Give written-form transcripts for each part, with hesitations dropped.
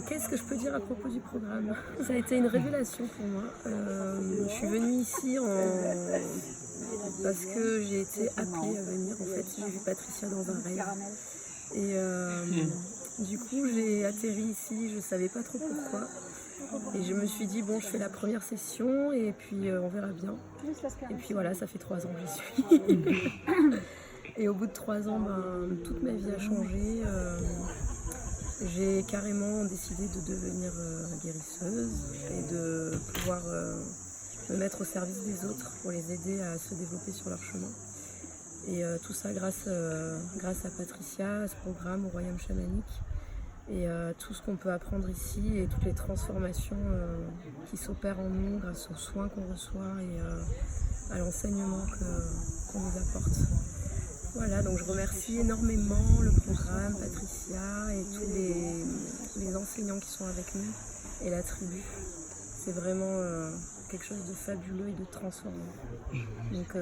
Qu'est-ce que je peux dire à propos du programme? Ça a été une révélation pour moi. Je suis venue ici parce que j'ai été appelée à venir. En fait, j'ai vu Patricia dans un rêve. Et du coup, j'ai atterri ici, je ne savais pas trop pourquoi. Et je me suis dit, bon, je fais la première session et puis on verra bien. Et puis voilà, ça fait 3 ans que j'y suis. Et au bout de 3 ans, toute ma vie a changé. J'ai carrément décidé de devenir guérisseuse et de pouvoir me mettre au service des autres pour les aider à se développer sur leur chemin. Et tout ça grâce à Patricia, à ce programme, au Royaume Chamanique. Et tout ce qu'on peut apprendre ici et toutes les transformations qui s'opèrent en nous grâce aux soins qu'on reçoit et à l'enseignement qu'on nous apporte. Voilà, donc je remercie énormément le programme, Patricia et tous les enseignants qui sont avec nous et la tribu. C'est vraiment quelque chose de fabuleux et de transformant. Donc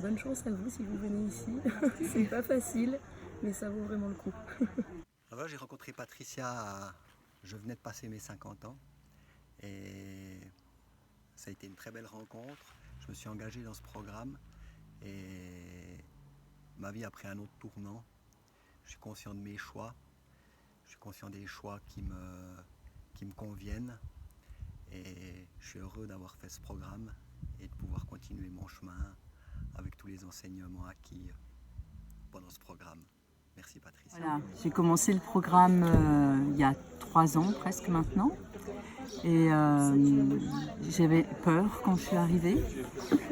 bonne chance à vous si vous venez ici. C'est pas facile, mais ça vaut vraiment le coup. Alors, j'ai rencontré Patricia, je venais de passer mes 50 ans et ça a été une très belle rencontre. Je me suis engagé dans ce programme et ma vie a pris un autre tournant. Je suis conscient de mes choix, je suis conscient des choix qui me conviennent et je suis heureux d'avoir fait ce programme et de pouvoir continuer mon chemin avec tous les enseignements acquis pendant ce programme. Merci Patricia. Voilà, j'ai commencé le programme il y a 3 ans presque maintenant et j'avais peur quand je suis arrivée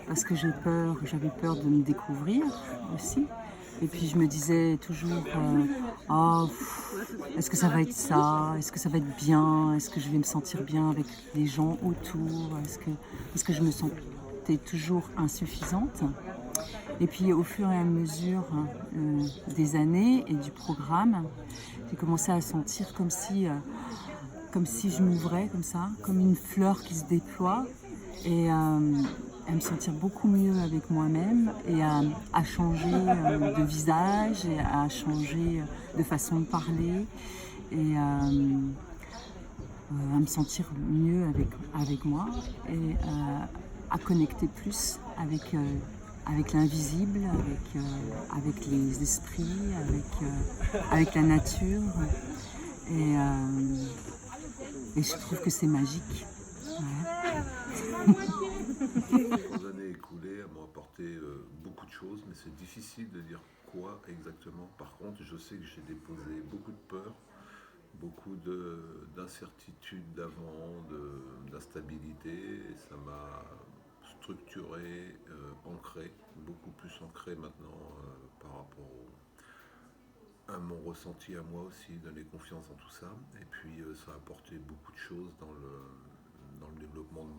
parce que j'avais peur de me découvrir aussi et puis je me disais toujours est-ce que ça va être ça, est-ce que ça va être bien, est-ce que je vais me sentir bien avec les gens autour, est-ce que je me sentais toujours insuffisante. Et puis au fur et à mesure des années et du programme, j'ai commencé à sentir comme si je m'ouvrais comme ça, comme une fleur qui se déploie et à me sentir beaucoup mieux avec moi-même et à changer de visage et à changer de façon de parler et à me sentir mieux avec moi et à connecter plus avec l'invisible, avec les esprits, avec la nature. Et je trouve que c'est magique. Ouais. Les années écoulées m'ont apporté beaucoup de choses, mais c'est difficile de dire quoi exactement. Par contre, je sais que j'ai déposé beaucoup de peur, beaucoup d'incertitude d'avant, d'instabilité, et ça m'a structuré, ancré, beaucoup plus ancré maintenant par rapport à mon ressenti à moi aussi, donner confiance en tout ça. Et puis ça a apporté beaucoup de choses dans le développement de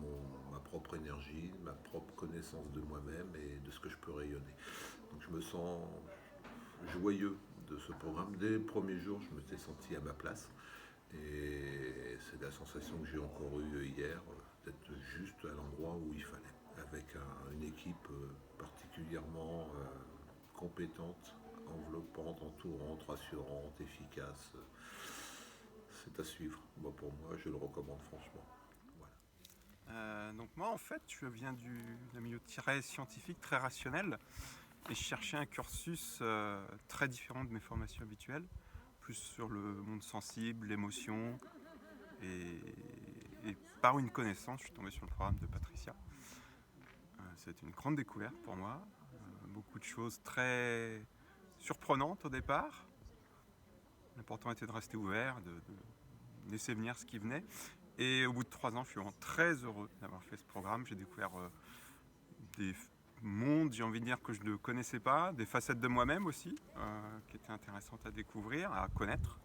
ma propre énergie, ma propre connaissance de moi-même et de ce que je peux rayonner. Donc je me sens joyeux de ce programme. Dès les premiers jours, je m'étais senti à ma place. Et c'est la sensation que j'ai encore eue hier, d'être juste à l'endroit où il fallait, avec une équipe particulièrement compétente, enveloppante, entourante, rassurante, efficace. C'est à suivre. Moi, pour moi, je le recommande franchement. Voilà. Donc moi, en fait, je viens d'un milieu très scientifique, très rationnel, et je cherchais un cursus très différent de mes formations habituelles, plus sur le monde sensible, l'émotion, et par une connaissance, je suis tombé sur le programme de Patricia. C'est une grande découverte pour moi, beaucoup de choses très surprenantes au départ. L'important était de rester ouvert, de laisser venir ce qui venait. Et au bout de 3 ans, je suis vraiment très heureux d'avoir fait ce programme. J'ai découvert des mondes, j'ai envie de dire, que je ne connaissais pas, des facettes de moi-même aussi, qui étaient intéressantes à découvrir, à connaître.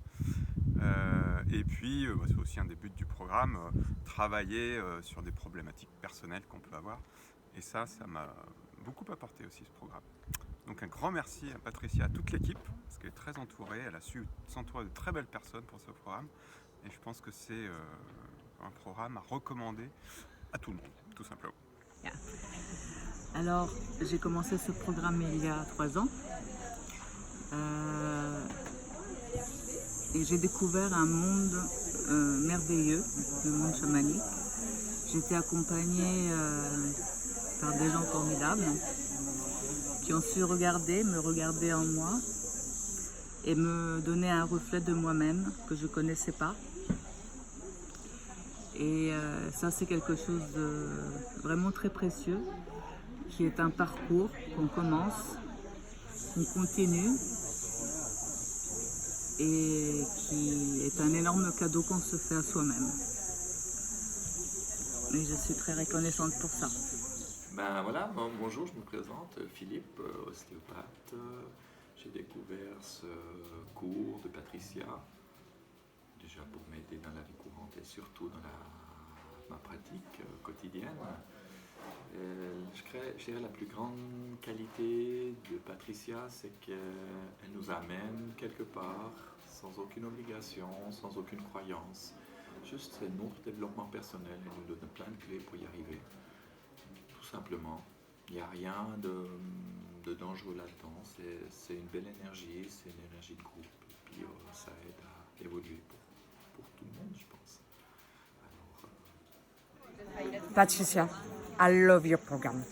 Et puis, c'est aussi un des buts du programme, travailler sur des problématiques personnelles qu'on peut avoir. Et ça m'a beaucoup apporté aussi, ce programme. Donc un grand merci à Patricia, à toute l'équipe, parce qu'elle est très entourée, elle a su s'entourer de très belles personnes pour ce programme. Et je pense que c'est un programme à recommander à tout le monde, tout simplement. Yeah. Alors, j'ai commencé ce programme il y a 3 ans. Et j'ai découvert un monde merveilleux, le monde chamanique. J'étais accompagnée par des gens formidables qui ont su me regarder en moi et me donner un reflet de moi-même que je ne connaissais pas. Et ça, c'est quelque chose de vraiment très précieux, qui est un parcours qu'on commence, qu'on continue et qui est un énorme cadeau qu'on se fait à soi-même. Et je suis très reconnaissante pour ça. Ben voilà, bonjour, je me présente, Philippe, ostéopathe. J'ai découvert ce cours de Patricia, déjà pour m'aider dans la vie courante et surtout dans ma pratique quotidienne. Je dirais la plus grande qualité de Patricia, c'est qu'elle nous amène quelque part, sans aucune obligation, sans aucune croyance. Juste, c'est notre développement personnel, elle nous donne plein de clés pour y arriver. Tout simplement, il n'y a rien de dangereux là-dedans, c'est une belle énergie, c'est une énergie de groupe, et puis ça aide à évoluer pour tout le monde, je pense. Alors, Patricia, I love your program.